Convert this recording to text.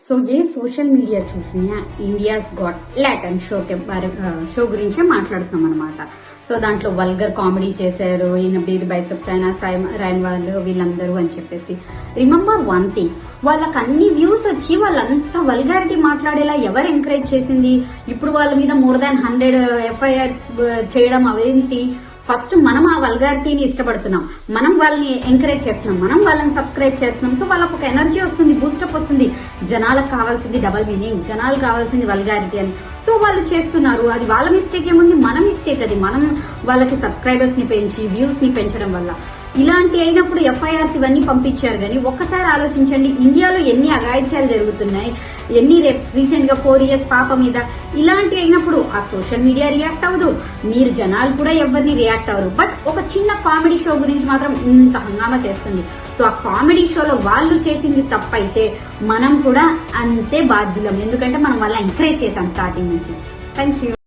So ఏ social media చూసినా India's got talent show గురించే మాట్లాడుతున్నాం అనమాట. సో దాంట్లో వల్గర్ కామెడీ చేశారు, ఈయన బీర్ బైసెప్స్ అయినా రైన్ వాళ్ళు వీళ్ళందరూ అని చెప్పేసి. రిమెంబర్ వన్ థింగ్, వాళ్ళకి అన్ని వ్యూస్ వచ్చి వాళ్ళంతా వల్గారిటీ మాట్లాడేలా ఎవరు ఎంకరేజ్ చేసింది? ఇప్పుడు వాళ్ళ మీద మోర్ దాన్ 100 FIRs చేయడం అవేంటి? ఫస్ట్ మనం ఆ వల్గారిటీని ఇష్టపడుతున్నాం, మనం వాళ్ళని ఎంకరేజ్ చేస్తున్నాం, మనం వాళ్ళని సబ్స్క్రైబ్ చేస్తున్నాం. సో వాళ్ళకు ఒక ఎనర్జీ వస్తుంది, బూస్టప్ వస్తుంది. జనాలకు కావాల్సింది డబల్ మీనింగ్, జనాలకు కావాల్సింది వల్గారిటీ అని. సో వాళ్ళు చేస్తున్నారు. అది వాళ్ళ మిస్టేక్ ఏముంది? మన మిస్టేక్ అది. మనం వాళ్ళకి సబ్స్క్రైబర్స్ ని పెంచి వ్యూస్ ని పెంచడం వల్ల ఇలాంటి అయినప్పుడు FIRs ఇవన్నీ పంపించారు. కానీ ఒక్కసారి ఆలోచించండి, ఇండియాలో ఎన్ని అఘాయిత్యాలు జరుగుతున్నాయి, ఎన్ని రేప్స్, రీసెంట్ గా 4 years పాప మీద. ఇలాంటి అయినప్పుడు ఆ సోషల్ మీడియా రియాక్ట్ అవ్వదు, మీరు జనాలు కూడా ఎవరిని రియాక్ట్ అవ్వరు. బట్ ఒక చిన్న కామెడీ షో గురించి మాత్రం ఇంత హంగామా చేస్తుంది. సో ఆ కామెడీ షోలో వాళ్ళు చేసింది తప్పైతే మనం కూడా అంతే బాధ్యులం, ఎందుకంటే మనం వాళ్ళని ఎంకరేజ్ చేశాం స్టార్టింగ్ నుంచి. Thank you.